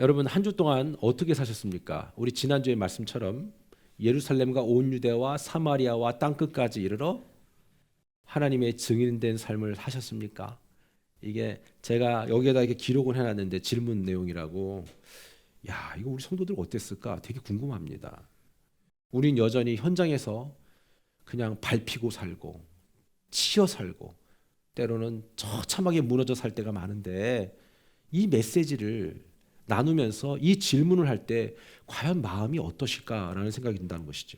여러분 한 주 동안 어떻게 사셨습니까? 우리 지난주의 말씀처럼 예루살렘과 온 유대와 사마리아와 땅끝까지 이르러 하나님의 증인된 삶을 사셨습니까? 이게 제가 여기에다 이렇게 기록을 해놨는데 질문 내용이라고. 야, 이거 우리 성도들 어땠을까? 되게 궁금합니다. 우린 여전히 현장에서 그냥 밟히고 살고 치여 살고 때로는 처참하게 무너져 살 때가 많은데, 이 메시지를 나누면서 이 질문을 할 때 과연 마음이 어떠실까라는 생각이 든다는 것이죠.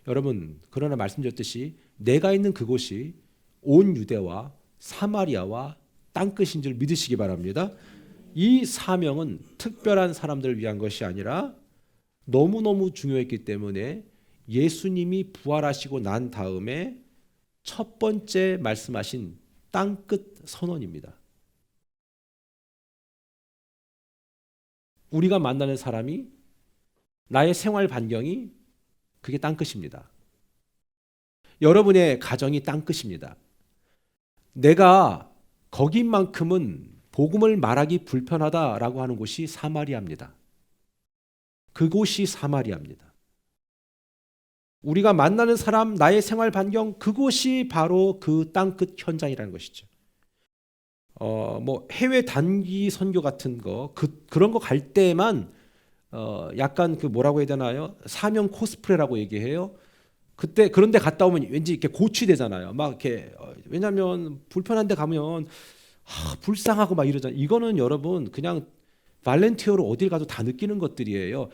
여러분, 그러나 말씀드렸듯이 내가 있는 그곳이 온 유대와 사마리아와 땅끝인 줄 믿으시기 바랍니다. 이 사명은 특별한 사람들을 위한 것이 아니라 너무너무 중요했기 때문에 예수님이 부활하시고 난 다음에 첫 번째 말씀하신 땅끝 선언입니다. 우리가 만나는 사람이, 나의 생활 반경이 그게 땅끝입니다. 여러분의 가정이 땅끝입니다. 내가 거긴 만큼은 복음을 말하기 불편하다라고 하는 곳이 사마리아입니다. 그곳이 사마리아입니다. 우리가 만나는 사람, 나의 생활 반경, 그곳이 바로 그 땅끝 현장이라는 것이죠. 뭐 해외 단기 선교 같은 거, 그런 거 갈 때만 약간 그 뭐라고 해야 되나요? 사명 코스프레라고 얘기해요. 그때 그런데 갔다 오면 왠지 이렇게 고취되잖아요. 막 이렇게 왜냐하면 불편한 데 가면 불쌍하고 막 이러잖아요. 이거는 여러분 그냥 발렌티어로 어딜 가도 다 느끼는 것들이에요.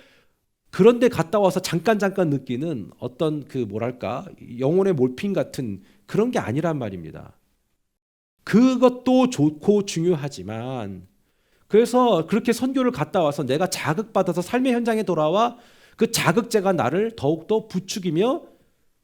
그런데 갔다 와서 잠깐 느끼는 어떤 그 뭐랄까 영혼의 몰핀 같은 그런 게 아니란 말입니다. 그것도 좋고 중요하지만, 그래서 그렇게 선교를 갔다 와서 내가 자극받아서 삶의 현장에 돌아와 그 자극제가 나를 더욱더 부추기며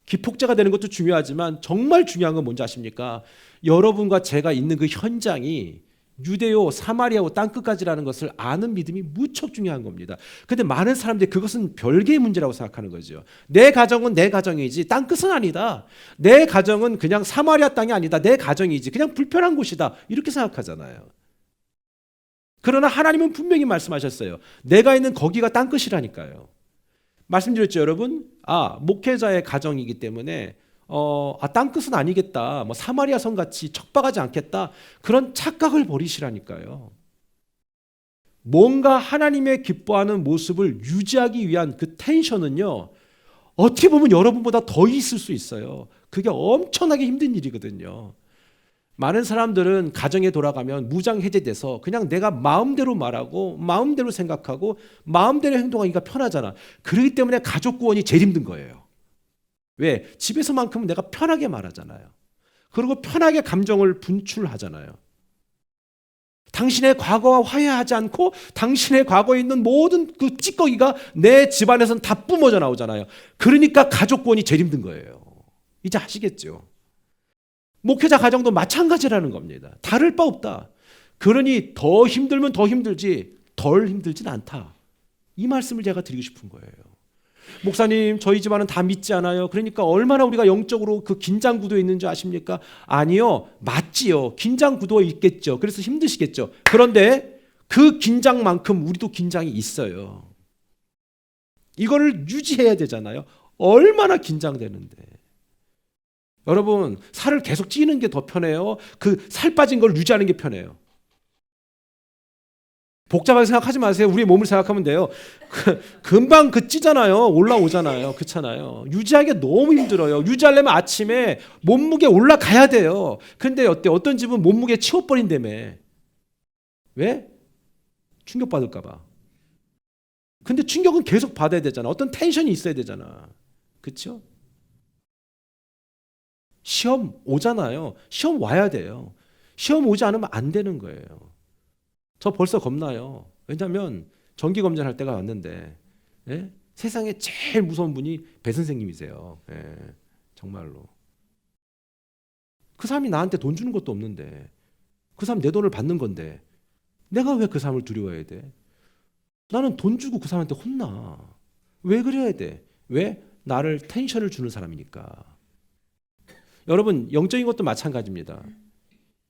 기폭제가 되는 것도 중요하지만, 정말 중요한 건 뭔지 아십니까? 여러분과 제가 있는 그 현장이 유대요 사마리아고 땅끝까지라는 것을 아는 믿음이 무척 중요한 겁니다. 근데 많은 사람들이 그것은 별개의 문제라고 생각하는 거죠. 내 가정은 내 가정이지 땅끝은 아니다. 내 가정은 그냥 사마리아 땅이 아니다. 내 가정이지 그냥 불편한 곳이다. 이렇게 생각하잖아요. 그러나 하나님은 분명히 말씀하셨어요. 내가 있는 거기가 땅끝이라니까요. 말씀드렸죠, 여러분. 목회자의 가정이기 때문에 땅끝은 아니겠다. 뭐 사마리아 성 같이 척박하지 않겠다. 그런 착각을 버리시라니까요. 뭔가 하나님의 기뻐하는 모습을 유지하기 위한 그 텐션은요, 어떻게 보면 여러분보다 더 있을 수 있어요. 그게 엄청나게 힘든 일이거든요. 많은 사람들은 가정에 돌아가면 무장 해제돼서 그냥 내가 마음대로 말하고 마음대로 생각하고 마음대로 행동하기가 편하잖아. 그렇기 때문에 가족 구원이 제일 힘든 거예요. 왜? 집에서만큼은 내가 편하게 말하잖아요. 그리고 편하게 감정을 분출하잖아요. 당신의 과거와 화해하지 않고 당신의 과거에 있는 모든 그 찌꺼기가 내 집안에서는 다 뿜어져 나오잖아요. 그러니까 가족 구원이 제일 힘든 거예요. 이제 아시겠죠? 목회자 가정도 마찬가지라는 겁니다. 다를 바 없다. 그러니 더 힘들면 더 힘들지 덜 힘들진 않다. 이 말씀을 제가 드리고 싶은 거예요. 목사님, 저희 집안은 다 믿지 않아요. 그러니까 얼마나 우리가 영적으로 그 긴장 구도에 있는지 아십니까? 아니요. 맞지요. 긴장 구도에 있겠죠. 그래서 힘드시겠죠. 그런데 그 긴장만큼 우리도 긴장이 있어요. 이거를 유지해야 되잖아요. 얼마나 긴장되는데. 여러분, 살을 계속 찌는 게 더 편해요? 그 살 빠진 걸 유지하는 게 편해요? 복잡하게 생각하지 마세요. 우리의 몸을 생각하면 돼요. 금방 찌잖아요. 올라오잖아요. 그렇잖아요. 유지하기가 너무 힘들어요. 유지하려면 아침에 몸무게 올라가야 돼요. 근데 어떤 집은 몸무게 치워버린다며. 왜? 충격받을까 봐. 근데 충격은 계속 받아야 되잖아. 어떤 텐션이 있어야 되잖아. 그렇죠? 시험 오잖아요. 시험 와야 돼요. 시험 오지 않으면 안 되는 거예요. 저 벌써 겁나요. 왜냐하면 정기검진할 때가 왔는데, 예? 세상에 제일 무서운 분이 배 선생님이세요. 예, 정말로. 그 사람이 나한테 돈 주는 것도 없는데, 그 사람 내 돈을 받는 건데 내가 왜 그 사람을 두려워해야 돼? 나는 돈 주고 그 사람한테 혼나. 왜 그래야 돼? 왜? 나를 텐션을 주는 사람이니까. 여러분, 영적인 것도 마찬가지입니다.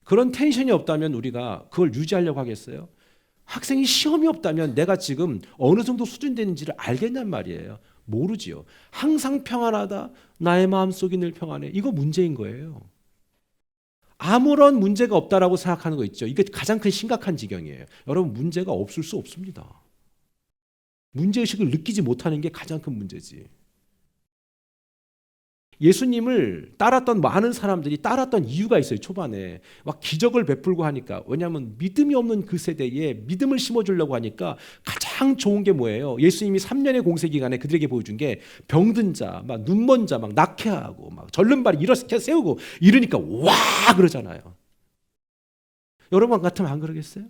그런 텐션이 없다면 우리가 그걸 유지하려고 하겠어요? 학생이 시험이 없다면 내가 지금 어느 정도 수준 되는지를 알겠냔 말이에요. 모르지요. 항상 평안하다. 나의 마음속이 늘 평안해. 이거 문제인 거예요. 아무런 문제가 없다라고 생각하는 거 있죠. 이게 가장 큰 심각한 지경이에요. 여러분, 문제가 없을 수 없습니다. 문제의식을 느끼지 못하는 게 가장 큰 문제지. 예수님을 따랐던 많은 사람들이 따랐던 이유가 있어요. 초반에 막 기적을 베풀고 하니까. 왜냐하면 믿음이 없는 그 세대에 믿음을 심어주려고 하니까 가장 좋은 게 뭐예요? 예수님이 3년의 공세 기간에 그들에게 보여준 게 병든 자, 막 눈먼 자, 막 낙해하고 막 절름발이 일어서 세우고 이러니까 와 그러잖아요. 여러분 같으면 안 그러겠어요?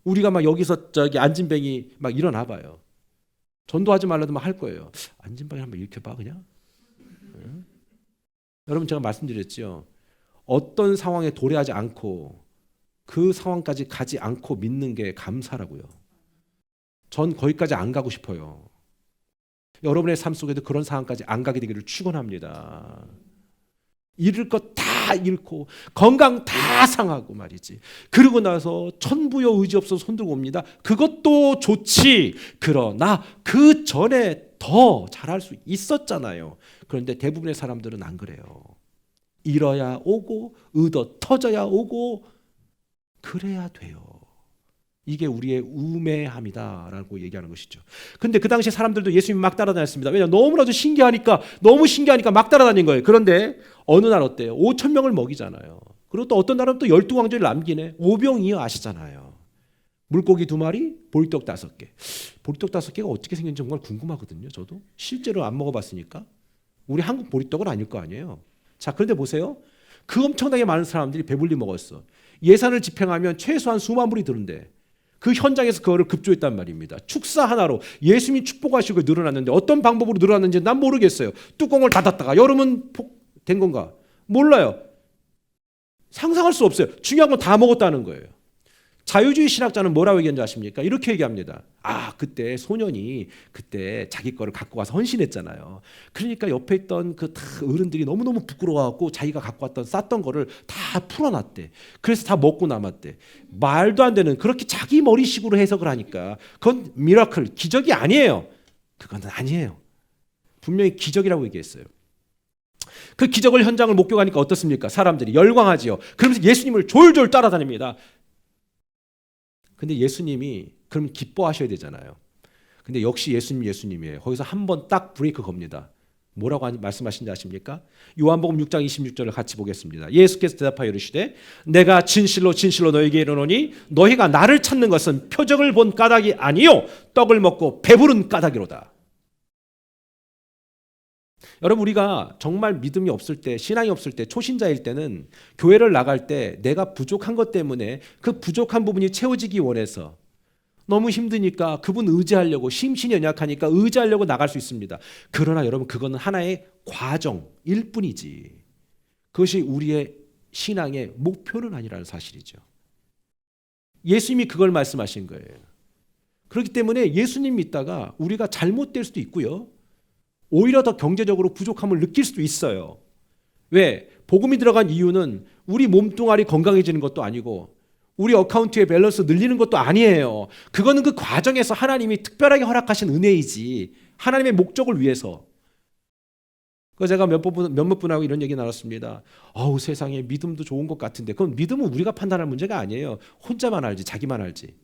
우리가 막 여기서 저기 안진뱅이 막 일어나 봐요. 전도하지 말라도 막 할 거예요. 안진뱅이 한번 이렇게 봐 그냥. 여러분, 제가 말씀드렸죠. 어떤 상황에 도래하지 않고 그 상황까지 가지 않고 믿는 게 감사라고요. 전 거기까지 안 가고 싶어요. 여러분의 삶 속에도 그런 상황까지 안 가게 되기를 축원합니다. 잃을 것 다 잃고 건강 다 상하고 말이지. 그러고 나서 천부여 의지 없어서 손들고 옵니다. 그것도 좋지. 그러나 그 전에 더 잘할 수 있었잖아요. 그런데 대부분의 사람들은 안 그래요. 잃어야 오고 얻어 터져야 오고 그래야 돼요. 이게 우리의 우매함이다라고 얘기하는 것이죠. 근데 그 당시 사람들도 예수님 막 따라다녔습니다. 왜냐하면 너무나도 너무 신기하니까 막 따라다닌 거예요. 그런데 어느 날 어때요? 5천 명을 먹이잖아요. 그리고 또 어떤 날은 또 12광주를 남기네. 오병이어 아시잖아요. 물고기 2마리, 보리떡 5개. 보리떡 5개가 어떻게 생겼는지 정말 궁금하거든요. 저도 실제로 안 먹어봤으니까. 우리 한국 보리떡은 아닐 거 아니에요. 자, 그런데 보세요. 그 엄청나게 많은 사람들이 배불리 먹었어. 예산을 집행하면 최소한 수만 불이 드는데 그 현장에서 그거를 급조했단 말입니다. 축사 하나로 예수님이 축복하시고 늘어났는데 어떤 방법으로 늘어났는지 난 모르겠어요. 뚜껑을 닫았다가 여름은 된 건가? 몰라요. 상상할 수 없어요. 중요한 건 다 먹었다는 거예요. 자유주의 신학자는 뭐라고 얘기하는지 아십니까? 이렇게 얘기합니다. 그때 소년이 그때 자기 거를 갖고 와서 헌신했잖아요. 그러니까 옆에 있던 그 어른들이 너무너무 부끄러워하고 자기가 갖고 왔던 쌌던 거를 다 풀어놨대. 그래서 다 먹고 남았대. 말도 안 되는 그렇게 자기 머리식으로 해석을 하니까 그건 미라클, 기적이 아니에요. 그건 아니에요. 분명히 기적이라고 얘기했어요. 그 기적을 현장을 목격하니까 어떻습니까? 사람들이 열광하지요. 그러면서 예수님을 졸졸 따라다닙니다. 근데 예수님이 그럼 기뻐하셔야 되잖아요. 근데 역시 예수님이에요. 거기서 한번 딱 브레이크 겁니다. 뭐라고 말씀하신지 아십니까? 요한복음 6장 26절을 같이 보겠습니다. 예수께서 대답하여 이르시되 내가 진실로 진실로 너희에게 이르노니 너희가 나를 찾는 것은 표적을 본 까닭이 아니요 떡을 먹고 배부른 까닭이로다. 여러분, 우리가 정말 믿음이 없을 때, 신앙이 없을 때, 초신자일 때는 교회를 나갈 때 내가 부족한 것 때문에 그 부족한 부분이 채워지기 원해서 너무 힘드니까 그분 의지하려고, 심신이 연약하니까 의지하려고 나갈 수 있습니다. 그러나 여러분, 그거는 하나의 과정일 뿐이지 그것이 우리의 신앙의 목표는 아니라는 사실이죠. 예수님이 그걸 말씀하신 거예요. 그렇기 때문에 예수님 믿다가 우리가 잘못될 수도 있고요, 오히려 더 경제적으로 부족함을 느낄 수도 있어요. 왜? 복음이 들어간 이유는 우리 몸뚱아리 건강해지는 것도 아니고 우리 어카운트의 밸런스 늘리는 것도 아니에요. 그거는 그 과정에서 하나님이 특별하게 허락하신 은혜이지 하나님의 목적을 위해서. 그 제가 몇몇 분하고 이런 얘기 나눴습니다. 세상에 믿음도 좋은 것 같은데 그건 믿음은 우리가 판단할 문제가 아니에요. 혼자만 알지, 자기만 알지.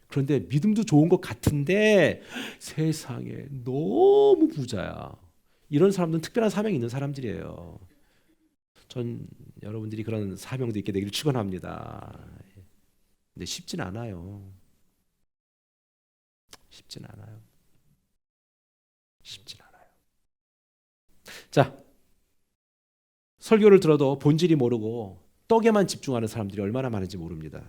그런데 믿음도 좋은 것 같은데 세상에 너무 부자야. 이런 사람들은 특별한 사명이 있는 사람들이에요. 전 여러분들이 그런 사명도 있게 되기를 축원합니다. 근데 쉽진 않아요. 쉽진 않아요. 자, 설교를 들어도 본질이 모르고 떡에만 집중하는 사람들이 얼마나 많은지 모릅니다.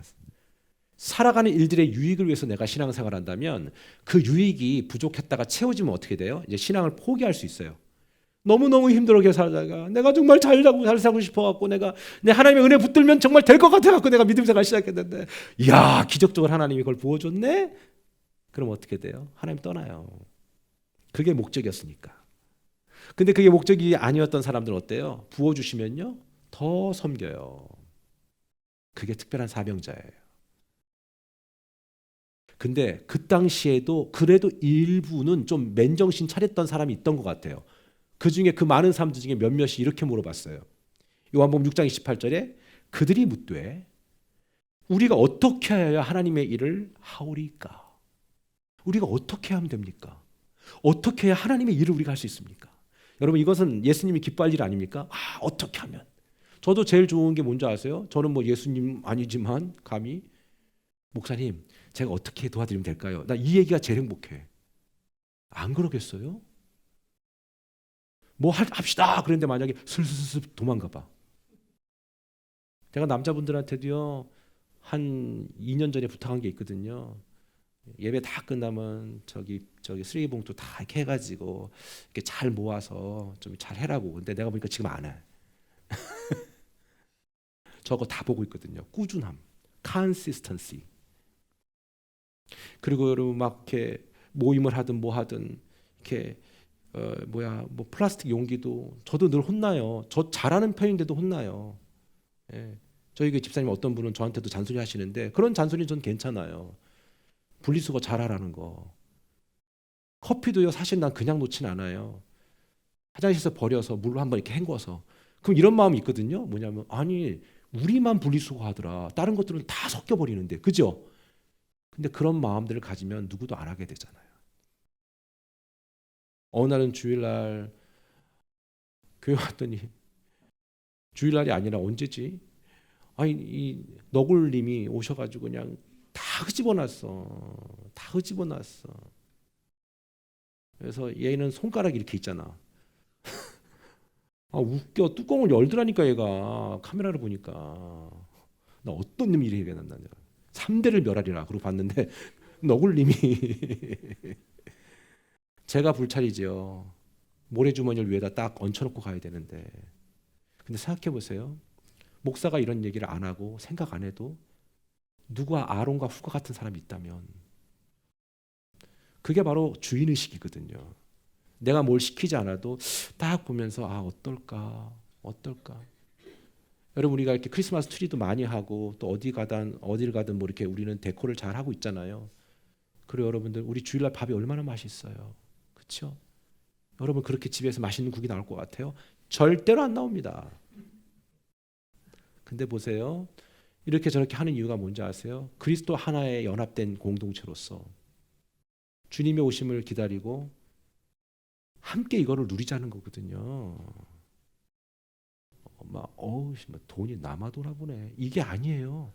살아가는 일들의 유익을 위해서 내가 신앙생활을 한다면 그 유익이 부족했다가 채워지면 어떻게 돼요? 이제 신앙을 포기할 수 있어요. 너무너무 힘들게 살다가 내가 정말 잘 살고 싶어갖고 내 하나님의 은혜 붙들면 정말 될 것 같아갖고 내가 믿음생활 시작했는데 이야, 기적적으로 하나님이 그걸 부어줬네? 그럼 어떻게 돼요? 하나님 떠나요. 그게 목적이었으니까. 근데 그게 목적이 아니었던 사람들은 어때요? 부어주시면요 더 섬겨요. 그게 특별한 사명자예요. 근데 그 당시에도 그래도 일부는 좀 맨정신 차렸던 사람이 있던 것 같아요. 그 중에 그 많은 사람들 중에 몇몇이 이렇게 물어봤어요. 요한복음 6장 28절에 그들이 묻되 우리가 어떻게 해야 하나님의 일을 하오리까? 우리가 어떻게 하면 됩니까? 어떻게 해야 하나님의 일을 우리가 할 수 있습니까? 여러분 이것은 예수님이 기뻐할 일 아닙니까? 어떻게 하면? 저도 제일 좋은 게 뭔지 아세요? 저는 뭐 예수님 아니지만 감히 목사님 제가 어떻게 도와드리면 될까요? 나 이 얘기가 제일 행복해. 안 그러겠어요? 뭐 합시다 그런데 만약에 슬슬슬 도망가 봐. 제가 남자분들한테도요 한 2년 전에 부탁한 게 있거든요. 예배 다 끝나면 저기 쓰레기 봉투 다 이렇게 해가지고 이렇게 잘 모아서 좀 잘 해라고. 근데 내가 보니까 지금 안 해. 저거 다 보고 있거든요. 꾸준함, consistency. 그리고 여러분 막 이렇게 모임을 하든 뭐 하든 이렇게 뭐 플라스틱 용기도 저도 늘 혼나요. 저 잘하는 편인데도 혼나요. 예. 저희 그 집사님 어떤 분은 저한테도 잔소리 하시는데 그런 잔소리는 전 괜찮아요. 분리수거 잘하라는 거. 커피도요 사실 난 그냥 놓진 않아요. 화장실에서 버려서 물로 한번 이렇게 헹궈서. 그럼 이런 마음이 있거든요. 뭐냐면 아니 우리만 분리수거 하더라. 다른 것들은 다 섞여 버리는데 그죠? 근데 그런 마음들을 가지면 누구도 안 하게 되잖아요. 어느 날은 주일날 교회 왔더니 주일날이 아니라 언제지? 아니 이 너굴님이 오셔가지고 그냥 다 흐집어놨어. 다 흐집어놨어. 그래서 얘는 손가락이 이렇게 있잖아. 웃겨. 뚜껑을 열더라니까 얘가 카메라를 보니까. 나 어떤 놈이 이렇게 해놨나. 3대를 멸하리라. 그러고 봤는데 너굴님이 제가 불찰이지요. 모래주머니를 위에다 딱 얹혀놓고 가야 되는데. 근데 생각해 보세요. 목사가 이런 얘기를 안 하고 생각 안 해도 누가 아론과 후가 같은 사람이 있다면 그게 바로 주인의식이거든요. 내가 뭘 시키지 않아도 딱 보면서 어떨까. 여러분 우리가 이렇게 크리스마스 트리도 많이 하고 또 어디를 가든 뭐 이렇게 우리는 데코를 잘 하고 있잖아요. 그리고 여러분들 우리 주일날 밥이 얼마나 맛있어요. 그렇죠? 여러분 그렇게 집에서 맛있는 국이 나올 것 같아요? 절대로 안 나옵니다. 근데 보세요. 이렇게 저렇게 하는 이유가 뭔지 아세요? 그리스도 하나의 연합된 공동체로서 주님의 오심을 기다리고 함께 이거를 누리자는 거거든요. 돈이 남아 돌아보네. 이게 아니에요.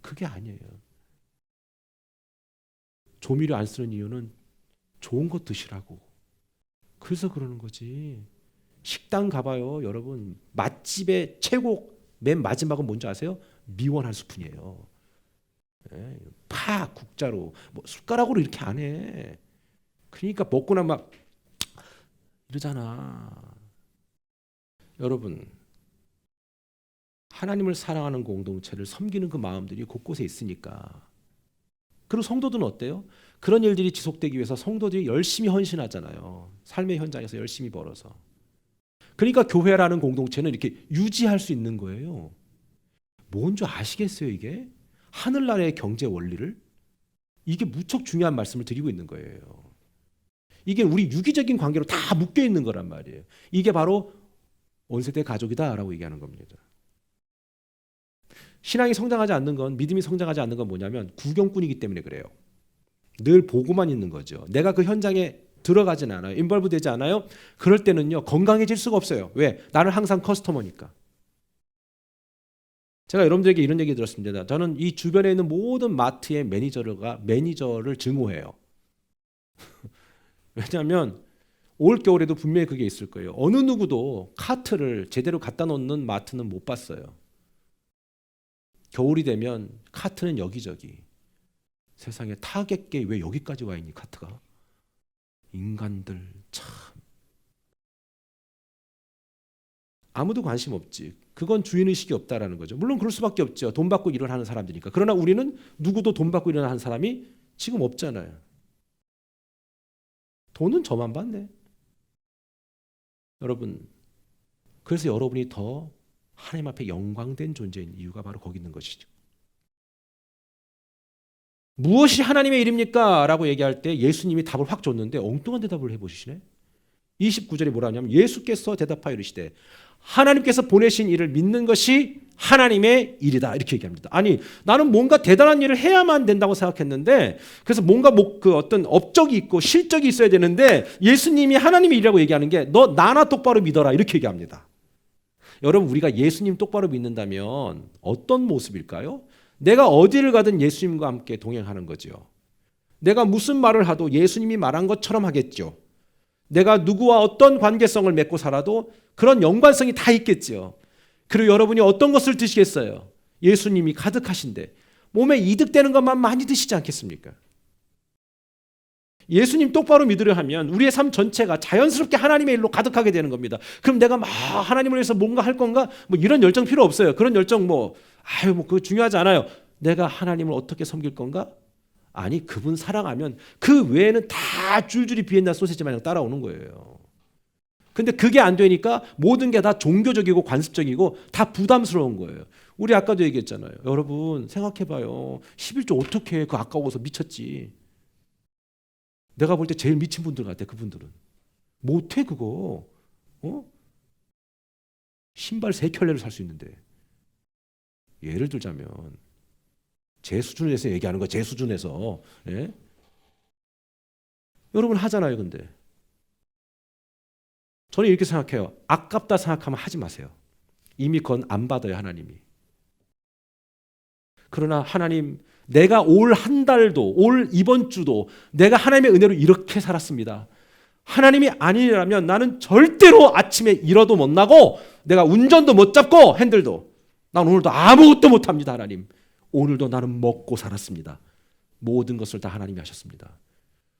그게 아니에요. 조미료 안 쓰는 이유는 좋은 것 드시라고. 그래서 그러는 거지. 식당 가봐요, 여러분. 맛집의 최고 맨 마지막은 뭔지 아세요? 미원 한 스푼이에요. 국자로 뭐 숟가락으로 이렇게 안 해. 그러니까 먹고 나면 막 이러잖아. 여러분 하나님을 사랑하는 공동체를 섬기는 그 마음들이 곳곳에 있으니까. 그리고 성도들은 어때요? 그런 일들이 지속되기 위해서 성도들이 열심히 헌신하잖아요. 삶의 현장에서 열심히 벌어서. 그러니까 교회라는 공동체는 이렇게 유지할 수 있는 거예요. 뭔 줄 아시겠어요 이게? 하늘나라의 경제 원리를? 이게 무척 중요한 말씀을 드리고 있는 거예요. 이게 우리 유기적인 관계로 다 묶여 있는 거란 말이에요. 이게 바로 온세대 가족이다라고 얘기하는 겁니다. 신앙이 성장하지 않는 건, 믿음이 성장하지 않는 건 뭐냐면 구경꾼이기 때문에 그래요. 늘 보고만 있는 거죠. 내가 그 현장에 들어가진 않아요. 인벌브 되지 않아요. 그럴 때는요 건강해질 수가 없어요. 왜? 나는 항상 커스터머니까. 제가 여러분들에게 이런 얘기 들었습니다. 저는 이 주변에 있는 모든 마트의 매니저를 증오해요. 왜냐하면 올 겨울에도 분명히 그게 있을 거예요. 어느 누구도 카트를 제대로 갖다 놓는 마트는 못 봤어요. 겨울이 되면 카트는 여기저기. 세상에 타겟게 왜 여기까지 와 있니 카트가? 인간들 참 아무도 관심 없지. 그건 주인의식이 없다라는 거죠. 물론 그럴 수밖에 없죠. 돈 받고 일을 하는 사람들이니까. 그러나 우리는 누구도 돈 받고 일을 하는 사람이 지금 없잖아요. 돈은 저만 받네. 여러분, 그래서 여러분이 더 하나님 앞에 영광된 존재인 이유가 바로 거기 있는 것이죠. 무엇이 하나님의 일입니까? 라고 얘기할 때 예수님이 답을 확 줬는데 엉뚱한 대답을 해보시네. 29절에 뭐라 하냐면 예수께서 대답하여 이르시되 하나님께서 보내신 일을 믿는 것이 하나님의 일이다. 이렇게 얘기합니다. 아니, 나는 뭔가 대단한 일을 해야만 된다고 생각했는데, 그래서 뭔가 그 어떤 업적이 있고 실적이 있어야 되는데 예수님이 하나님의 일이라고 얘기하는 게 너 나나 똑바로 믿어라. 이렇게 얘기합니다. 여러분, 우리가 예수님 똑바로 믿는다면 어떤 모습일까요? 내가 어디를 가든 예수님과 함께 동행하는 거죠. 내가 무슨 말을 하도 예수님이 말한 것처럼 하겠죠. 내가 누구와 어떤 관계성을 맺고 살아도 그런 연관성이 다 있겠죠. 그리고 여러분이 어떤 것을 드시겠어요? 예수님이 가득하신데 몸에 이득되는 것만 많이 드시지 않겠습니까? 예수님 똑바로 믿으려 하면 우리의 삶 전체가 자연스럽게 하나님의 일로 가득하게 되는 겁니다. 그럼 내가 막 하나님을 위해서 뭔가 할 건가? 뭐 이런 열정 필요 없어요. 그런 열정 그거 중요하지 않아요. 내가 하나님을 어떻게 섬길 건가? 아니, 그분 사랑하면 그 외에는 다 줄줄이 비엔나 소세지 마냥 따라오는 거예요. 근데 그게 안 되니까 모든 게 다 종교적이고 관습적이고 다 부담스러운 거예요. 우리 아까도 얘기했잖아요. 여러분 생각해봐요. 11조 어떻게 해? 그 아까워서 미쳤지. 내가 볼 때 제일 미친 분들 같아. 그분들은 못해 그거. 신발 3켤레를 살 수 있는데. 예를 들자면 제 수준에서 얘기하는 거, 제 수준에서. 예? 여러분 하잖아요. 근데 저는 이렇게 생각해요. 아깝다 생각하면 하지 마세요. 이미 그건 안 받아요. 하나님이. 그러나 하나님, 내가 올 한 달도, 올 이번 주도 내가 하나님의 은혜로 이렇게 살았습니다. 하나님이 아니라면 나는 절대로 아침에 일어도 못 나고 내가 운전도 못 잡고 핸들도, 난 오늘도 아무것도 못합니다. 하나님, 오늘도 나는 먹고 살았습니다. 모든 것을 다 하나님이 하셨습니다.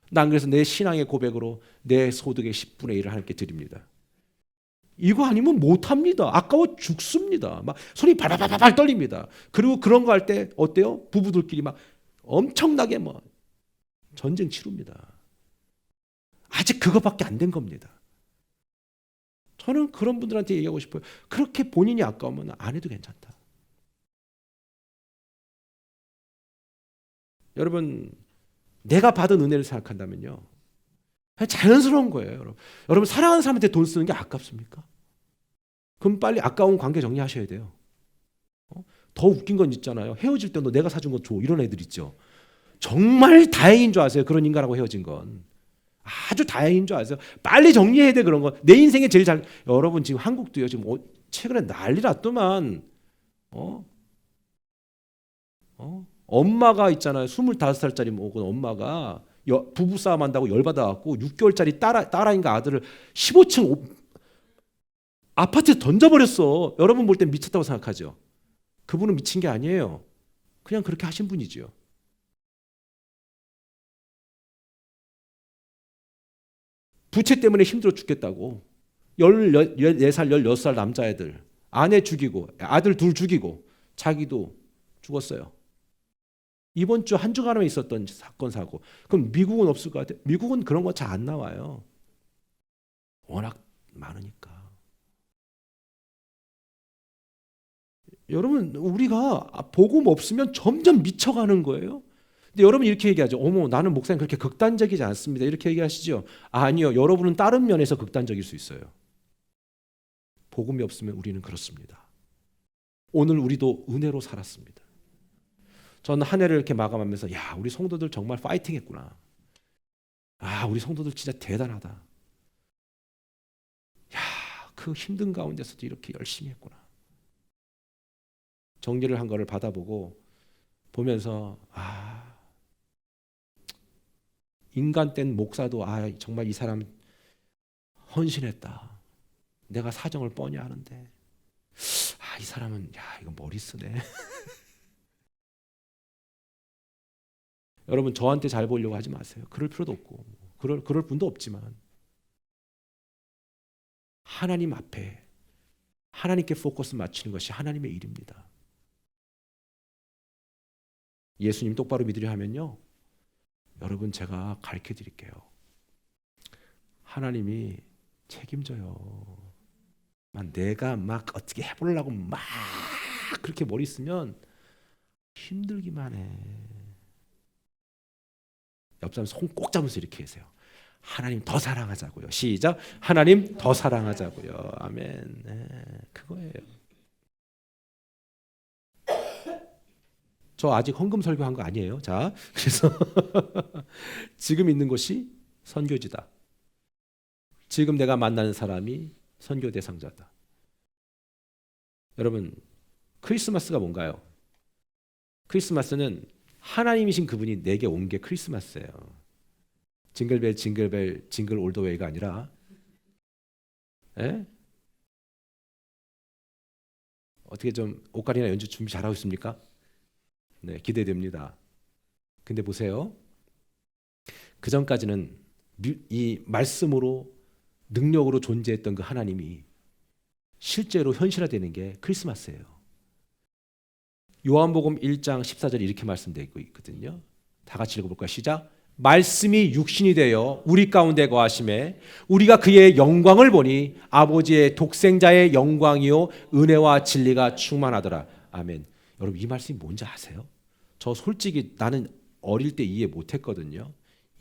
난 그래서 내 신앙의 고백으로 내 소득의 10분의 1을 하나님께 드립니다. 이거 아니면 못합니다. 아까워 죽습니다. 막 손이 발발발발 떨립니다. 그리고 그런 거 할 때 어때요? 부부들끼리 막 엄청나게 전쟁 치릅니다. 아직 그것밖에 안 된 겁니다. 저는 그런 분들한테 얘기하고 싶어요. 그렇게 본인이 아까우면 안 해도 괜찮다. 여러분, 내가 받은 은혜를 생각한다면요, 자연스러운 거예요. 여러분 사랑하는 사람한테 돈 쓰는 게 아깝습니까? 그럼 빨리 아까운 관계 정리하셔야 돼요. 더 웃긴 건 있잖아요. 헤어질 때 너 내가 사준 거 줘. 이런 애들 있죠. 정말 다행인 줄 아세요? 그런 인간하고 헤어진 건. 아주 다행인 줄 아세요? 빨리 정리해야 돼. 그런 거. 내 인생에 제일 여러분 지금 한국도요. 지금 최근에 난리 났더만. 엄마가 있잖아요. 25살짜리 먹은 엄마가 부부싸움 한다고 열받아갖고 6개월짜리 딸아인가 아들을 15층 아파트에 던져버렸어. 여러분 볼 땐 미쳤다고 생각하죠. 그분은 미친 게 아니에요. 그냥 그렇게 하신 분이죠. 부채 때문에 힘들어 죽겠다고 14살, 16살 남자애들 아내 죽이고 아들 둘 죽이고 자기도 죽었어요. 이번 주 한 주간에 있었던 사건 사고. 그럼 미국은 없을 것 같아요? 미국은 그런 거 잘 안 나와요. 워낙 많으니까. 여러분, 우리가 복음 없으면 점점 미쳐가는 거예요. 근데 여러분 이렇게 얘기하죠. 어머, 나는 목사님 그렇게 극단적이지 않습니다. 이렇게 얘기하시죠. 아니요, 여러분은 다른 면에서 극단적일 수 있어요. 복음이 없으면 우리는 그렇습니다. 오늘 우리도 은혜로 살았습니다. 저는 한 해를 이렇게 마감하면서 야, 우리 성도들 정말 파이팅했구나. 아, 우리 성도들 진짜 대단하다. 야, 그 힘든 가운데서도 이렇게 열심히 했구나. 정리를 한 거를 받아보고 보면서 인간 된 목사도 정말 이 사람 헌신했다. 내가 사정을 뻔히 아는데 이 사람은 이거 머리 쓰네. 여러분 저한테 잘 보려고 하지 마세요. 그럴 필요도 없고 그럴 분도 없지만 하나님 앞에 하나님께 포커스 맞추는 것이 하나님의 일입니다. 예수님 똑바로 믿으려 하면요, 여러분 제가 가르쳐 드릴게요. 하나님이 책임져요. 내가 막 어떻게 해보려고 막 그렇게 머리 쓰면 힘들기만 해. 옆 사람 손 꼭 잡으면서 이렇게 하세요. 하나님 더 사랑하자고요. 시작. 하나님 더 사랑하자고요. 아멘. 네, 그거예요. 저 아직 헌금 설교한 거 아니에요. 자, 그래서 지금 있는 곳이 선교지다. 지금 내가 만나는 사람이 선교 대상자다. 여러분, 크리스마스가 뭔가요? 크리스마스는 하나님이신 그분이 내게 온 게 크리스마스예요. 징글벨 징글벨 징글 올 더 웨이가 아니라, 에? 어떻게 좀 오카리나 연주 준비 잘하고 있습니까? 네, 기대됩니다. 근데 보세요. 그 전까지는 이 말씀으로 능력으로 존재했던 그 하나님이 실제로 현실화되는 게 크리스마스예요. 요한복음 1장 14절에 이렇게 말씀되고 있거든요. 다 같이 읽어볼까요? 시작. 말씀이 육신이 되어 우리 가운데 거하심에 우리가 그의 영광을 보니 아버지의 독생자의 영광이요 은혜와 진리가 충만하더라. 아멘. 여러분, 이 말씀이 뭔지 아세요? 저 솔직히 나는 어릴 때 이해 못했거든요.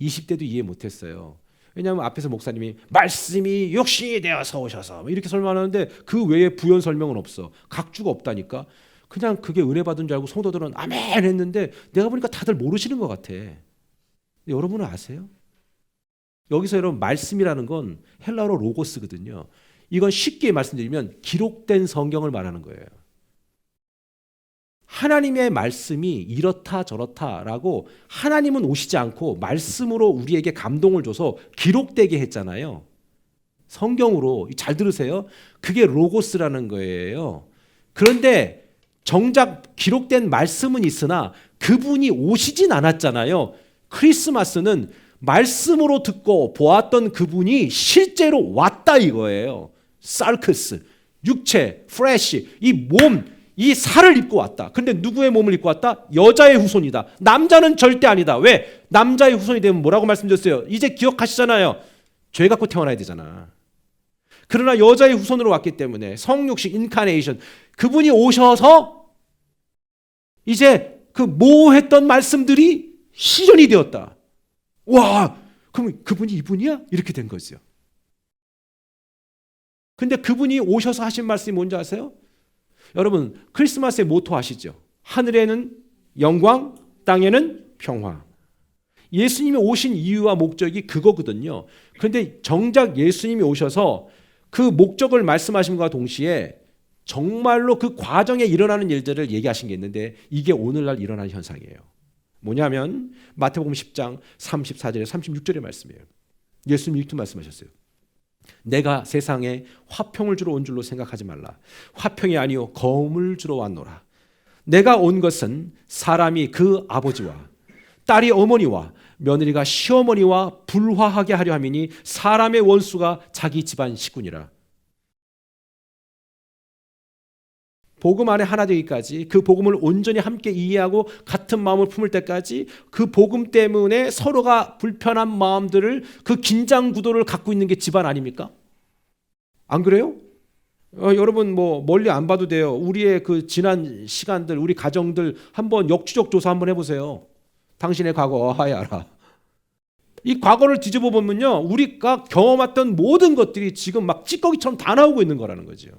20대도 이해 못했어요. 왜냐하면 앞에서 목사님이 말씀이 육신이 되어서 오셔서 이렇게 설명하는데 그 외에 부연 설명은 없어. 각주가 없다니까. 그냥 그게 은혜 받은 줄 알고 성도들은 아멘 했는데 내가 보니까 다들 모르시는 것 같아. 여러분은 아세요? 여기서 여러분 말씀이라는 건 헬라어로 로고스거든요. 이건 쉽게 말씀드리면 기록된 성경을 말하는 거예요. 하나님의 말씀이 이렇다 저렇다라고 하나님은 오시지 않고 말씀으로 우리에게 감동을 줘서 기록되게 했잖아요. 성경으로. 잘 들으세요. 그게 로고스라는 거예요. 그런데 정작 기록된 말씀은 있으나 그분이 오시진 않았잖아요. 크리스마스는 말씀으로 듣고 보았던 그분이 실제로 왔다 이거예요. 살크스, 육체, 프레시, 이 몸, 이 살을 입고 왔다. 근데 누구의 몸을 입고 왔다? 여자의 후손이다. 남자는 절대 아니다. 왜? 남자의 후손이 되면 뭐라고 말씀드렸어요? 이제 기억하시잖아요. 죄 갖고 태어나야 되잖아. 그러나 여자의 후손으로 왔기 때문에 성육식 인카네이션, 그분이 오셔서 이제 그 모호했던 말씀들이 실현이 되었다. 와, 그럼 그분이 이분이야? 이렇게 된 거죠. 근데 그분이 오셔서 하신 말씀이 뭔지 아세요? 여러분, 크리스마스의 모토 아시죠? 하늘에는 영광, 땅에는 평화. 예수님이 오신 이유와 목적이 그거거든요. 그런데 정작 예수님이 오셔서 그 목적을 말씀하심과 동시에 정말로 그 과정에 일어나는 일들을 얘기하신 게 있는데 이게 오늘날 일어나는 현상이에요. 뭐냐면 마태복음 10장 34절에 36절의 말씀이에요. 예수님이 이렇게 말씀하셨어요. 내가 세상에 화평을 주러 온 줄로 생각하지 말라. 화평이 아니요 검을 주러 왔노라. 내가 온 것은 사람이 그 아버지와 딸이 어머니와 며느리가 시어머니와 불화하게 하려 함이니 사람의 원수가 자기 집안 식구니라. 복음 안에 하나 되기까지, 그 복음을 온전히 함께 이해하고 같은 마음을 품을 때까지 그 복음 때문에 서로가 불편한 마음들을, 그 긴장 구도를 갖고 있는 게 집안 아닙니까? 안 그래요? 여러분 뭐 멀리 안 봐도 돼요. 우리의 그 지난 시간들, 우리 가정들 한번 역추적 조사 한번 해보세요. 당신의 과거 하야라. 이 과거를 뒤집어 보면요, 우리가 경험했던 모든 것들이 지금 막 찌꺼기처럼 다 나오고 있는 거라는 거죠.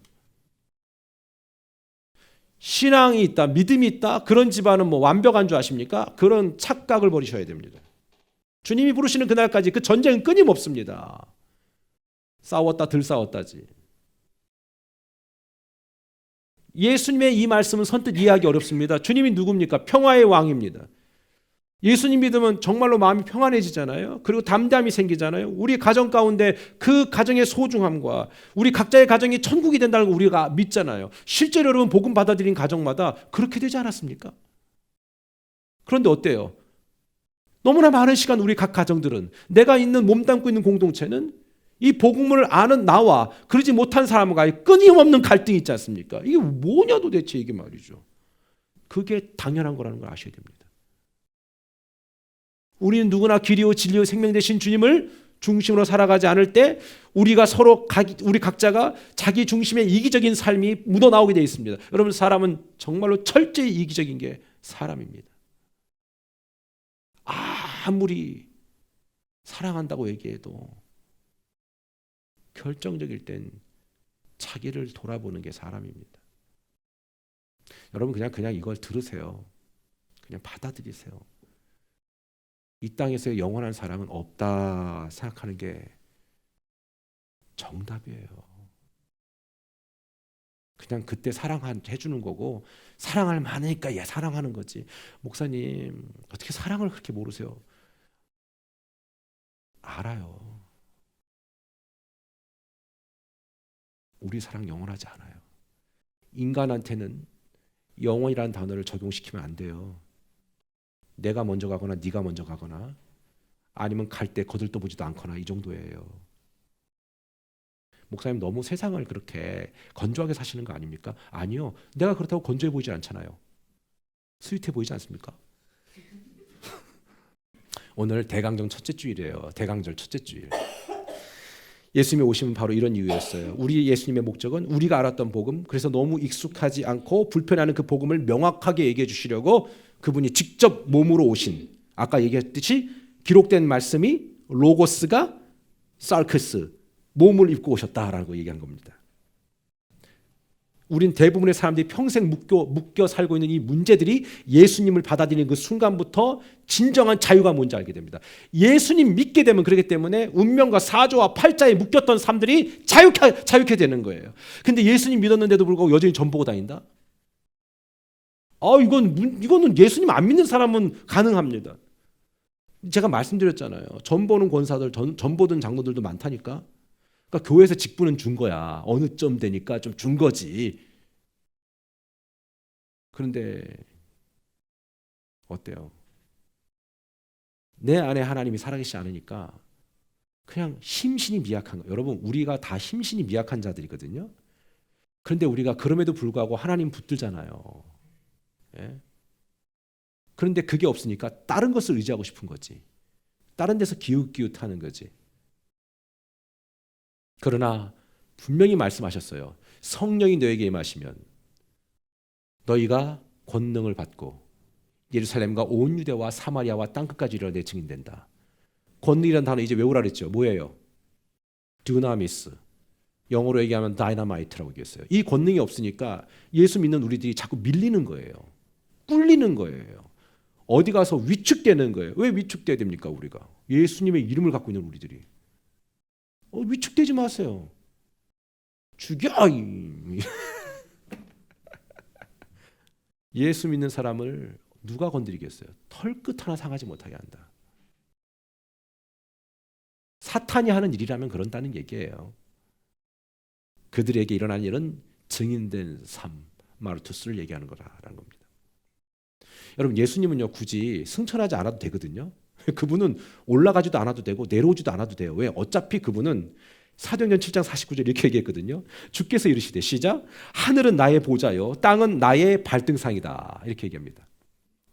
신앙이 있다, 믿음이 있다, 그런 집안은 뭐 완벽한 줄 아십니까? 그런 착각을 버리셔야 됩니다. 주님이 부르시는 그날까지 그 전쟁은 끊임없습니다. 싸웠다 덜 싸웠다지. 예수님의 이 말씀은 선뜻 이해하기 어렵습니다. 주님이 누굽니까? 평화의 왕입니다. 예수님 믿으면 정말로 마음이 평안해지잖아요. 그리고 담담이 생기잖아요. 우리 가정 가운데 그 가정의 소중함과 우리 각자의 가정이 천국이 된다는 걸 우리가 믿잖아요. 실제로 여러분 복음 받아들인 가정마다 그렇게 되지 않았습니까? 그런데 어때요? 너무나 많은 시간 우리 각 가정들은, 내가 있는 몸담고 있는 공동체는 이 복음을 아는 나와 그러지 못한 사람과의 끊임없는 갈등이 있지 않습니까? 이게 뭐냐 도대체 이게 말이죠. 그게 당연한 거라는 걸 아셔야 됩니다. 우리는 누구나 길이요 진리요 생명 되신 주님을 중심으로 살아가지 않을 때 우리가 서로 우리 각자가 자기 중심의 이기적인 삶이 묻어나오게 되어 있습니다. 여러분, 사람은 정말로 철저히 이기적인 게 사람입니다. 아무리 사랑한다고 얘기해도 결정적일 땐 자기를 돌아보는 게 사람입니다. 여러분 그냥 이걸 들으세요. 그냥 받아들이세요. 이 땅에서 영원한 사랑은 없다 생각하는 게 정답이에요. 그냥 그때 사랑해주는 거고 사랑할 만하니까 사랑하는 거지. 목사님 어떻게 사랑을 그렇게 모르세요? 알아요. 우리 사랑 영원하지 않아요. 인간한테는 영원이라는 단어를 적용시키면 안 돼요. 내가 먼저 가거나 네가 먼저 가거나 아니면 갈 때 거들떠보지도 않거나 이 정도예요. 목사님 너무 세상을 그렇게 건조하게 사시는 거 아닙니까? 아니요. 내가 그렇다고 건조해 보이지 않잖아요. 스윗해 보이지 않습니까? 오늘 대강정 첫째 주일이에요. 대강절 첫째 주일. 예수님이 오시면 바로 이런 이유였어요. 우리 예수님의 목적은 우리가 알았던 복음, 그래서 너무 익숙하지 않고 불편해하는 그 복음을 명확하게 얘기해 주시려고 그분이 직접 몸으로 오신, 아까 얘기했듯이 기록된 말씀이 로고스가 sarx, 몸을 입고 오셨다라고 얘기한 겁니다. 우린 대부분의 사람들이 평생 묶여 살고 있는 이 문제들이 예수님을 받아들이는 그 순간부터 진정한 자유가 뭔지 알게 됩니다. 예수님 믿게 되면 그렇기 때문에 운명과 사조와 팔자에 묶였던 사람들이 자유케 되는 거예요. 근데 예수님 믿었는데도 불구하고 여전히 점 보고 다닌다? 이거는 예수님 안 믿는 사람은 가능합니다. 제가 말씀드렸잖아요. 점 보는 권사들, 점 보던 장로들도 많다니까. 그러니까 교회에서 직분은 준 거야. 어느 점 되니까 좀 준 거지. 그런데 어때요? 내 안에 하나님이 살아계시지 않으니까 그냥 심신이 미약한 거예요. 여러분 우리가 다 심신이 미약한 자들이거든요. 그런데 우리가 그럼에도 불구하고 하나님 붙들잖아요. 예? 그런데 그게 없으니까 다른 것을 의지하고 싶은 거지. 다른 데서 기웃기웃하는 거지. 그러나 분명히 말씀하셨어요. 성령이 너에게 임하시면 너희가 권능을 받고 예루살렘과 온 유대와 사마리아와 땅끝까지 이르러 내 증인된다. 권능이라는 단어 이제 외우라 그랬죠. 뭐예요? 두나미스. 영어로 얘기하면 다이너마이트라고 얘기했어요. 이 권능이 없으니까 예수 믿는 우리들이 자꾸 밀리는 거예요. 꿀리는 거예요. 어디 가서 위축되는 거예요. 왜 위축돼야 됩니까? 우리가 예수님의 이름을 갖고 있는 우리들이 위축되지 마세요. 죽여. 예수 믿는 사람을 누가 건드리겠어요? 털끝 하나 상하지 못하게 한다. 사탄이 하는 일이라면 그런다는 얘기예요. 그들에게 일어난 일은 증인된 삶, 마르투스를 얘기하는 거라는 겁니다. 여러분 예수님은요 굳이 승천하지 않아도 되거든요. 그분은 올라가지도 않아도 되고 내려오지도 않아도 돼요. 왜? 어차피 그분은 사도행전 7장 49절 이렇게 얘기했거든요. 주께서 이르시되 시작 하늘은 나의 보좌요 땅은 나의 발등상이다 이렇게 얘기합니다.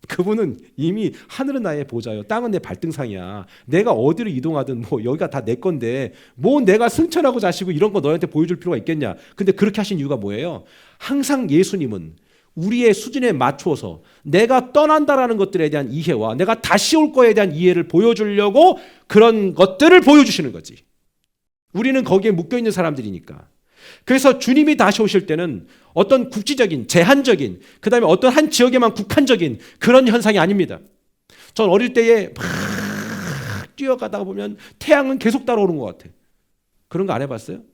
그분은 이미 하늘은 나의 보좌요 땅은 내 발등상이야. 내가 어디로 이동하든 뭐 여기가 다 내 건데 뭐 내가 승천하고 자시고 이런 거 너한테 보여줄 필요가 있겠냐. 근데 그렇게 하신 이유가 뭐예요? 항상 예수님은 우리의 수준에 맞추어서 내가 떠난다라는 것들에 대한 이해와 내가 다시 올 거에 대한 이해를 보여주려고 그런 것들을 보여주시는 거지. 우리는 거기에 묶여있는 사람들이니까. 그래서 주님이 다시 오실 때는 어떤 국지적인 제한적인 그 다음에 어떤 한 지역에만 국한적인 그런 현상이 아닙니다. 전 어릴 때에 막 뛰어가다가 보면 태양은 계속 따라오는 것 같아. 그런 거 안 해봤어요?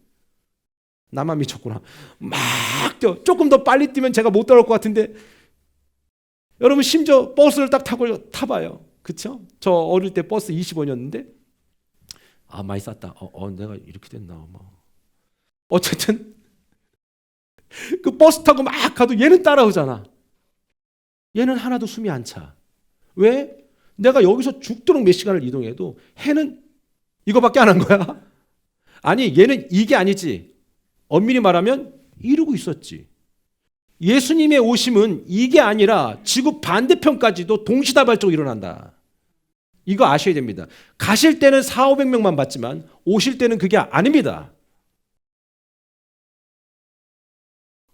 나만 미쳤구나. 막 뛰어. 조금 더 빨리 뛰면 제가 못 따라올 것 같은데 여러분 심지어 버스를 딱 타봐요. 그렇죠? 저 어릴 때 버스 25년인데 많이 쌌다. 내가 이렇게 됐나. 어쨌든 그 버스 타고 막 가도 얘는 따라오잖아. 얘는 하나도 숨이 안 차. 왜? 내가 여기서 죽도록 몇 시간을 이동해도 해는 이거밖에 안 한 거야. 아니 얘는 이게 아니지. 엄밀히 말하면 이러고 있었지. 예수님의 오심은 이게 아니라 지구 반대편까지도 동시다발적으로 일어난다. 이거 아셔야 됩니다. 가실 때는 400~500명만 봤지만 오실 때는 그게 아닙니다.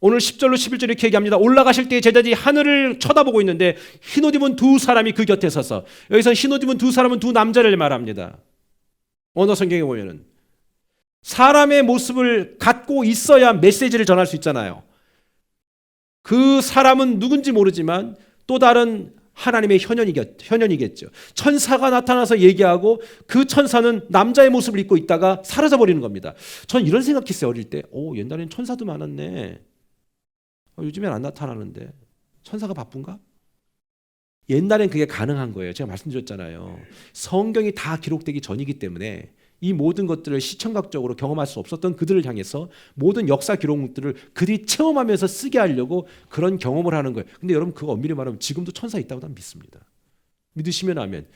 오늘 10절로 11절 이렇게 얘기합니다. 올라가실 때 제자들이 하늘을 쳐다보고 있는데 흰옷 입은 두 사람이 그 곁에 서서 여기서 흰옷 입은 두 사람은 두 남자를 말합니다. 언어 성경에 보면은 사람의 모습을 갖고 있어야 메시지를 전할 수 있잖아요. 그 사람은 누군지 모르지만 또 다른 하나님의 현현이겠죠. 천사가 나타나서 얘기하고 그 천사는 남자의 모습을 입고 있다가 사라져버리는 겁니다. 전 이런 생각했어요. 어릴 때. 옛날엔 천사도 많았네. 요즘엔 안 나타나는데. 천사가 바쁜가? 옛날엔 그게 가능한 거예요. 제가 말씀드렸잖아요. 성경이 다 기록되기 전이기 때문에 이 모든 것들을 시청각적으로 경험할 수 없었던 그들을 향해서 모든 역사 기록물들을 그들이 체험하면서 쓰게 하려고 그런 경험을 하는 거예요. 근데 여러분 그거 엄밀히 말하면 지금도 천사 있다고 난 믿습니다. 믿으시면 아멘.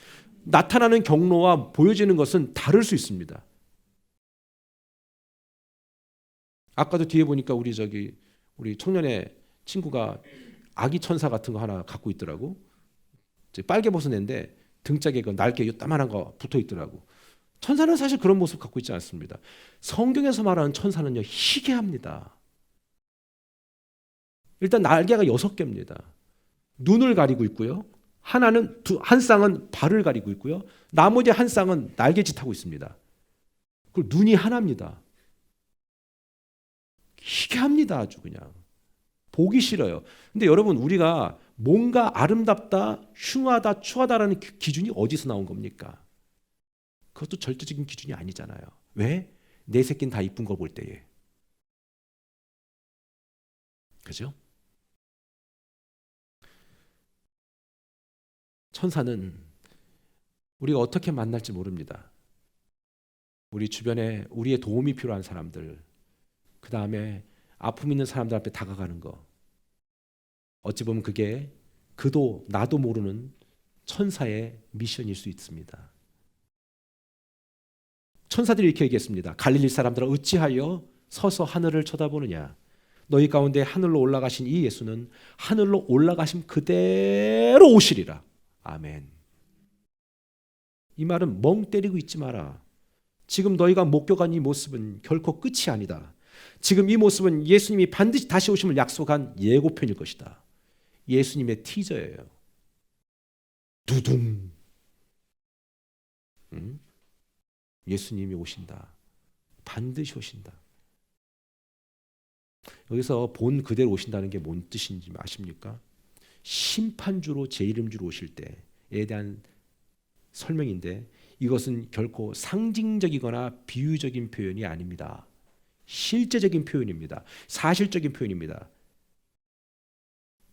나타나는 경로와 보여지는 것은 다를 수 있습니다. 아까도 뒤에 보니까 우리 청년의 친구가 아기 천사 같은 거 하나 갖고 있더라고. 빨개 벗어낸데 등짝에 그 날개 요따만한 거 붙어 있더라고. 천사는 사실 그런 모습 갖고 있지 않습니다. 성경에서 말하는 천사는요, 희귀합니다. 일단 날개가 6개입니다. 눈을 가리고 있고요. 한 쌍은 발을 가리고 있고요. 나머지 한 쌍은 날개짓하고 있습니다. 그리고 눈이 하나입니다. 희귀합니다. 아주 그냥. 보기 싫어요. 근데 여러분 우리가 뭔가 아름답다, 흉하다, 추하다라는 기준이 어디서 나온 겁니까? 그것도 절대적인 기준이 아니잖아요. 왜? 내 새끼는 다 이쁜 거 볼 때에. 그죠? 천사는 우리가 어떻게 만날지 모릅니다. 우리 주변에 우리의 도움이 필요한 사람들, 그 다음에 아픔 있는 사람들 앞에 다가가는 거. 어찌 보면 그게 그도 나도 모르는 천사의 미션일 수 있습니다. 천사들이 이렇게 얘기했습니다. 갈릴리 사람들아 어찌하여 서서 하늘을 쳐다보느냐. 너희 가운데 하늘로 올라가신 이 예수는 하늘로 올라가심 그대로 오시리라. 아멘. 이 말은 멍 때리고 있지 마라. 지금 너희가 목격한 이 모습은 결코 끝이 아니다. 지금 이 모습은 예수님이 반드시 다시 오심을 약속한 예고편일 것이다. 예수님의 티저예요. 두둥. 예수님이 오신다. 반드시 오신다. 여기서 본 그대로 오신다는 게 뭔 뜻인지 아십니까? 심판주로 제 이름주로 오실 때에 대한 설명인데 이것은 결코 상징적이거나 비유적인 표현이 아닙니다. 실제적인 표현입니다. 사실적인 표현입니다.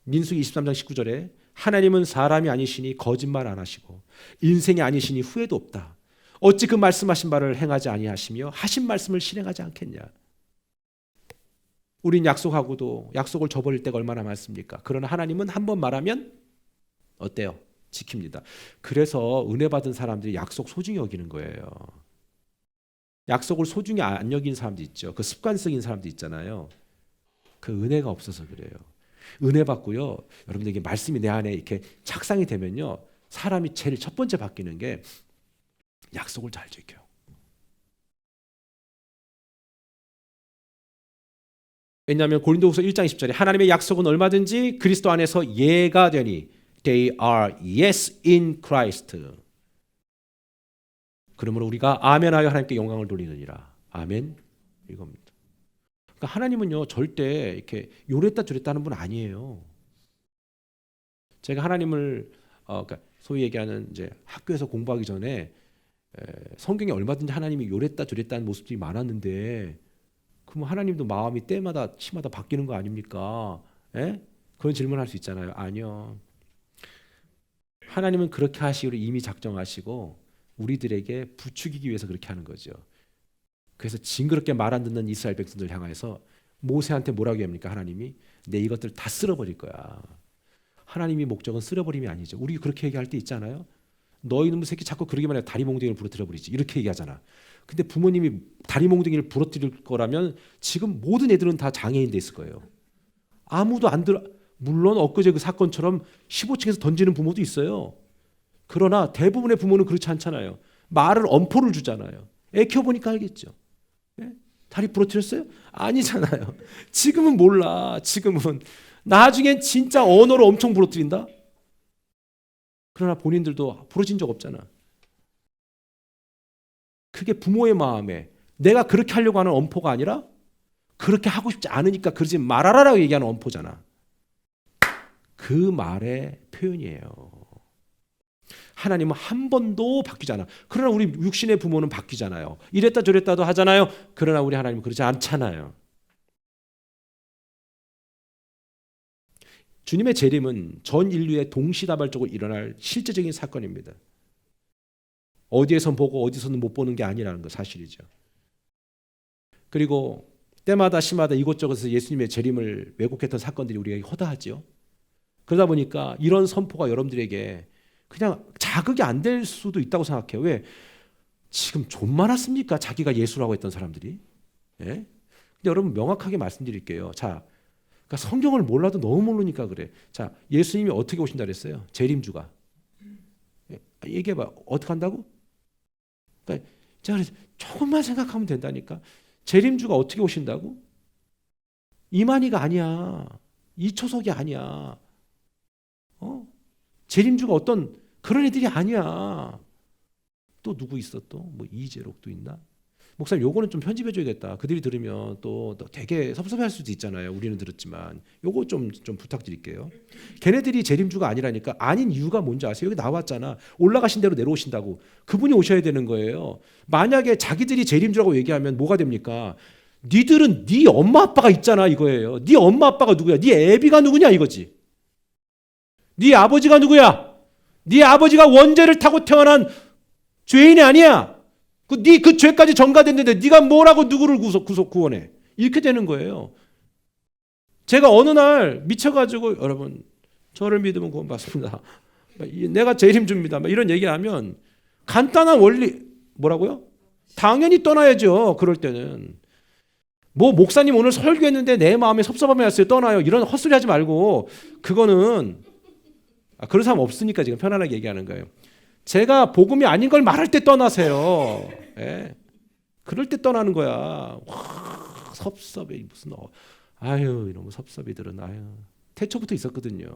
민수기 23장 19절에 하나님은 사람이 아니시니 거짓말 안 하시고 인생이 아니시니 후회도 없다. 어찌 그 말씀하신 바를 행하지 아니하시며 하신 말씀을 실행하지 않겠냐. 우린 약속하고도 약속을 저버릴 때가 얼마나 많습니까? 그러나 하나님은 한 번 말하면 어때요? 지킵니다. 그래서 은혜 받은 사람들이 약속 소중히 여기는 거예요. 약속을 소중히 안 여기는 사람도 있죠. 그 습관성인 사람도 있잖아요. 그 은혜가 없어서 그래요. 은혜 받고요. 여러분들에게 말씀이 내 안에 이렇게 착상이 되면요. 사람이 제일 첫 번째 바뀌는 게 약속을 잘 지켜요. 왜냐하면 고린도후서 1장 20절에 하나님의 약속은 얼마든지 그리스도 안에서 예가 되니 they are yes in Christ. 그러므로 우리가 아멘하여 하나님께 영광을 돌리느니라. 아멘. 이겁니다. 그러니까 하나님은요 절대 이렇게 요랬다 저랬다 하는 분 아니에요. 제가 하나님을 그러니까 소위 얘기하는 이제 학교에서 공부하기 전에 성경에 얼마든지 하나님이 요랬다 저랬다 하는 모습들이 많았는데 그럼 하나님도 마음이 때마다 시마다 바뀌는 거 아닙니까? 에? 그런 질문할 수 있잖아요. 아니요. 하나님은 그렇게 하시기로 이미 작정하시고 우리들에게 부추기기 위해서 그렇게 하는 거죠. 그래서 징그럽게 말 안 듣는 이스라엘 백성들 향해서 모세한테 뭐라고 합니까? 하나님이 내 이것들 다 쓸어버릴 거야. 하나님의 목적은 쓸어버림이 아니죠. 우리 그렇게 얘기할 때 있잖아요. 너 이놈의 새끼 자꾸 그러기만 해 다리 몽둥이를 부러뜨려버리지. 이렇게 얘기하잖아. 근데 부모님이 다리 몽둥이를 부러뜨릴 거라면 지금 모든 애들은 다 장애인 돼 있을 거예요. 아무도 안 들어. 물론 엊그제 그 사건처럼 15층에서 던지는 부모도 있어요. 그러나 대부분의 부모는 그렇지 않잖아요. 말을 엄포를 주잖아요. 애 키워보니까 알겠죠. 예? 다리 부러뜨렸어요? 아니잖아요. 지금은 몰라. 지금은. 나중엔 진짜 언어로 엄청 부러뜨린다? 그러나 본인들도 부러진 적 없잖아. 그게 부모의 마음에 내가 그렇게 하려고 하는 엄포가 아니라 그렇게 하고 싶지 않으니까 그러지 말아라라고 얘기하는 엄포잖아. 그 말의 표현이에요. 하나님은 한 번도 바뀌지 않아. 그러나 우리 육신의 부모는 바뀌잖아요. 이랬다 저랬다도 하잖아요. 그러나 우리 하나님은 그러지 않잖아요. 주님의 재림은 전 인류에 동시다발적으로 일어날 실제적인 사건입니다. 어디에선 보고 어디서는 못 보는 게 아니라는 거 사실이죠. 그리고 때마다 시마다 이곳저곳에서 예수님의 재림을 왜곡했던 사건들이 우리에게 허다하죠. 그러다 보니까 이런 선포가 여러분들에게 그냥 자극이 안 될 수도 있다고 생각해요. 왜? 지금 좀 많았습니까? 자기가 예수라고 했던 사람들이. 예? 근데 여러분 명확하게 말씀드릴게요. 자, 그러니까 성경을 몰라도 너무 모르니까 그래. 자, 예수님이 어떻게 오신다 그랬어요? 재림주가. 얘기해봐. 어떻게 한다고? 그러니까 제가 조금만 생각하면 된다니까. 재림주가 어떻게 오신다고? 이만희가 아니야. 이초석이 아니야. 재림주가 어떤 그런 애들이 아니야. 또 누구 있어 또? 뭐 이재록도 있나? 목사님 요거는 좀 편집해줘야겠다. 그들이 들으면 또 되게 섭섭해할 수도 있잖아요. 우리는 들었지만 요거 좀 부탁드릴게요. 걔네들이 재림주가 아니라니까. 아닌 이유가 뭔지 아세요? 여기 나왔잖아. 올라가신 대로 내려오신다고. 그분이 오셔야 되는 거예요. 만약에 자기들이 재림주라고 얘기하면 뭐가 됩니까? 니들은 네 엄마 아빠가 있잖아 이거예요. 네 엄마 아빠가 누구야? 네 애비가 누구냐 이거지. 네 아버지가 누구야? 네 아버지가 원죄를 타고 태어난 죄인이 아니야. 그 죄까지 전가됐는데 네가 뭐라고 누구를 구원해? 이렇게 되는 거예요. 제가 어느 날 미쳐가지고 여러분 저를 믿으면 구원받습니다. 내가 재림주입니다. 이런 얘기하면 간단한 원리 뭐라고요? 당연히 떠나야죠. 그럴 때는. 뭐 목사님 오늘 설교했는데 내 마음에 섭섭함이 왔어요. 떠나요. 이런 헛소리 하지 말고 그거는 그런 사람 없으니까 지금 편안하게 얘기하는 거예요. 제가 복음이 아닌 걸 말할 때 떠나세요. 예. 그럴 때 떠나는 거야. 와, 섭섭해 무슨 아유 이놈의 섭섭이들은 아유 태초부터 있었거든요.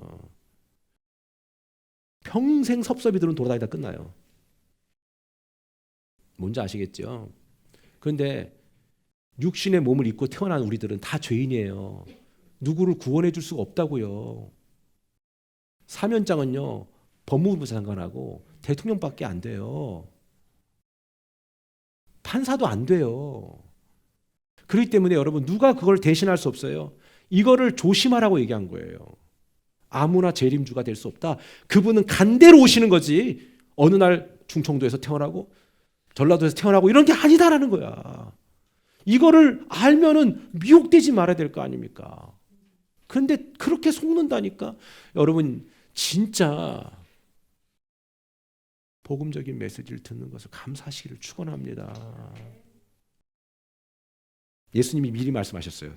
평생 섭섭이들은 돌아다니다 끝나요. 뭔지 아시겠죠? 그런데 육신의 몸을 입고 태어난 우리들은 다 죄인이에요. 누구를 구원해 줄 수가 없다고요. 사면장은요 법무부 장관하고 대통령밖에 안 돼요. 판사도 안 돼요. 그렇기 때문에 여러분 누가 그걸 대신할 수 없어요. 이거를 조심하라고 얘기한 거예요. 아무나 재림주가 될 수 없다. 그분은 간대로 오시는 거지. 어느 날 충청도에서 태어나고 전라도에서 태어나고 이런 게 아니다라는 거야. 이거를 알면은 미혹되지 말아야 될 거 아닙니까? 그런데 그렇게 속는다니까. 여러분 진짜 복음적인 메시지를 듣는 것을 감사하시기를 축원합니다. 예수님이 미리 말씀하셨어요.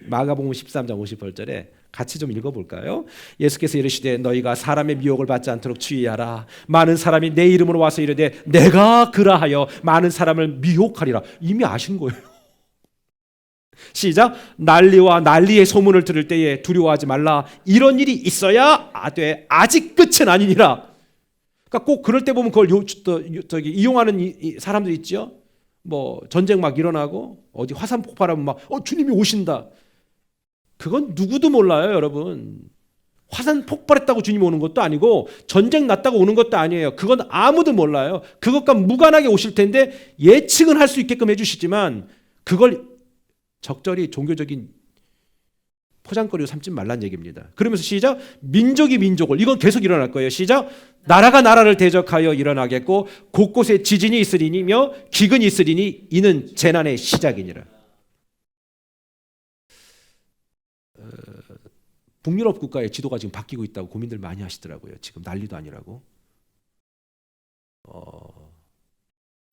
마가복음 13장 58절에 같이 좀 읽어볼까요? 예수께서 이르시되 너희가 사람의 미혹을 받지 않도록 주의하라. 많은 사람이 내 이름으로 와서 이르되 내가 그라하여 많은 사람을 미혹하리라. 이미 아신 거예요. 시작. 난리와 난리의 소문을 들을 때에 두려워하지 말라. 이런 일이 있어야 아직 끝은 아니니라. 그러니까 꼭 그럴 때 보면 그걸 이용하는 사람들 있죠. 뭐 전쟁 막 일어나고 어디 화산 폭발하면 막 주님이 오신다. 그건 누구도 몰라요, 여러분. 화산 폭발했다고 주님이 오는 것도 아니고 전쟁 났다고 오는 것도 아니에요. 그건 아무도 몰라요. 그것과 무관하게 오실 텐데 예측은 할 수 있게끔 해주시지만 그걸 적절히 종교적인 포장거리로 삼지 말란 얘기입니다. 그러면서 시작. 민족이 민족을 이건 계속 일어날 거예요. 시작. 나라가 나라를 대적하여 일어나겠고 곳곳에 지진이 있으리니며 기근이 있으리니 이는 재난의 시작이니라. 북유럽 국가의 지도가 지금 바뀌고 있다고 고민들 많이 하시더라고요. 지금 난리도 아니라고.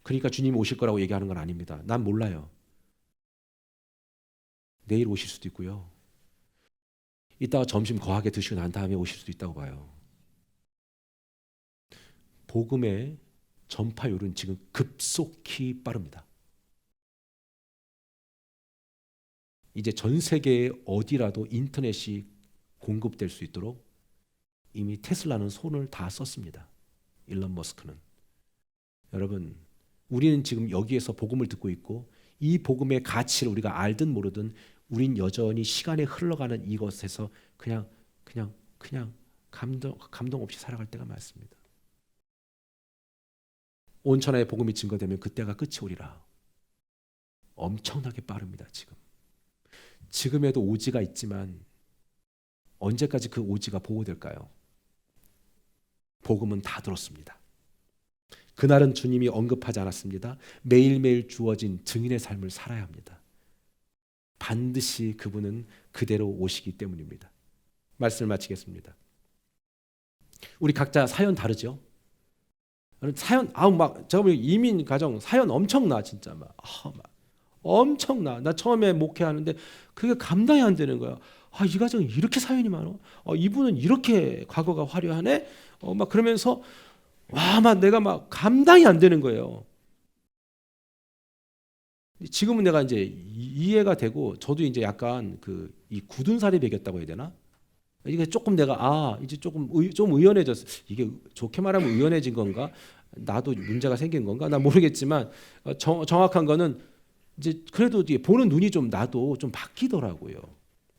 그러니까 주님이 오실 거라고 얘기하는 건 아닙니다. 난 몰라요. 내일 오실 수도 있고요. 이따가 점심 거하게 드시고 난 다음에 오실 수도 있다고 봐요. 복음의 전파율은 지금 급속히 빠릅니다. 이제 전 세계 어디라도 인터넷이 공급될 수 있도록 이미 테슬라는 손을 다 썼습니다. 일론 머스크는. 여러분 우리는 지금 여기에서 복음을 듣고 있고 이 복음의 가치를 우리가 알든 모르든 우린 여전히 시간이 흘러가는 이것에서 그냥 감동 없이 살아갈 때가 많습니다. 온천하에 복음이 증거되면 그때가 끝이 오리라. 엄청나게 빠릅니다. 지금에도 오지가 있지만 언제까지 그 오지가 보호될까요? 복음은 다 들었습니다. 그날은 주님이 언급하지 않았습니다. 매일매일 주어진 증인의 삶을 살아야 합니다. 반드시 그분은 그대로 오시기 때문입니다. 말씀을 마치겠습니다. 우리 각자 사연 다르죠? 사연 제가 이민 가정 사연 엄청나 진짜 막 엄청나. 나 처음에 목회하는데 그게 감당이 안 되는 거야. 이 가정이 이렇게 사연이 많아. 이분은 이렇게 과거가 화려하네. 막 그러면서 내가 감당이 안 되는 거예요. 지금은 내가 이제 이해가 되고 저도 이제 약간 이 굳은 살이 배겼다고 해야 되나? 이게 조금 내가 이제 좀 의연해졌어. 이게 좋게 말하면 의연해진 건가? 나도 문제가 생긴 건가? 나 모르겠지만 정확한 거는 이제 그래도 이제 보는 눈이 나도 좀 바뀌더라고요.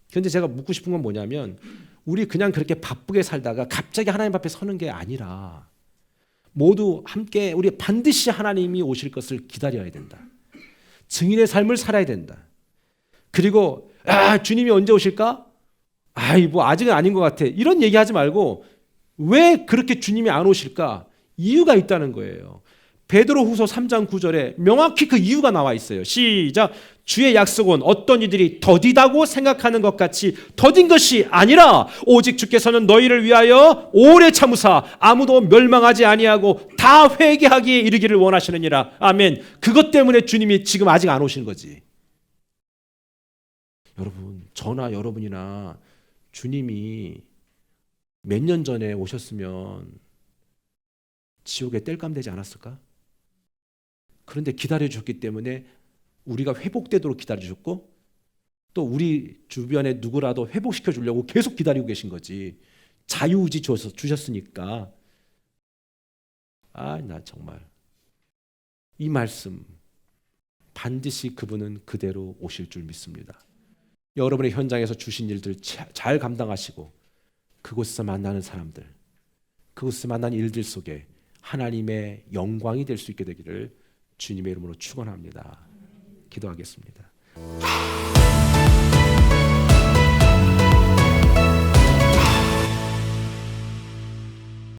그런데 제가 묻고 싶은 건 뭐냐면 우리 그냥 그렇게 바쁘게 살다가 갑자기 하나님 앞에 서는 게 아니라 모두 함께 우리 반드시 하나님이 오실 것을 기다려야 된다. 증인의 삶을 살아야 된다. 그리고 주님이 언제 오실까? 아직은 아닌 것 같아. 이런 얘기하지 말고 왜 그렇게 주님이 안 오실까? 이유가 있다는 거예요. 베드로후서 3장 9절에 명확히 그 이유가 나와 있어요. 시작. 주의 약속은 어떤 이들이 더디다고 생각하는 것 같이 더딘 것이 아니라 오직 주께서는 너희를 위하여 오래 참으사 아무도 멸망하지 아니하고 다 회개하기에 이르기를 원하시느니라. 아멘. 그것 때문에 주님이 지금 아직 안 오시는 거지. 여러분, 저나 여러분이나 주님이 몇 년 전에 오셨으면 지옥에 땔감되지 않았을까? 그런데 기다려주셨기 때문에 우리가 회복되도록 기다려주셨고 또 우리 주변에 누구라도 회복시켜 주려고 계속 기다리고 계신 거지. 자유의지 주셨으니까. 나 정말 이 말씀 반드시 그분은 그대로 오실 줄 믿습니다. 여러분의 현장에서 주신 일들 잘 감당하시고 그곳에서 만나는 사람들, 그곳에서 만나는 일들 속에 하나님의 영광이 될 수 있게 되기를 주님의 이름으로 축원합니다. 기도하겠습니다.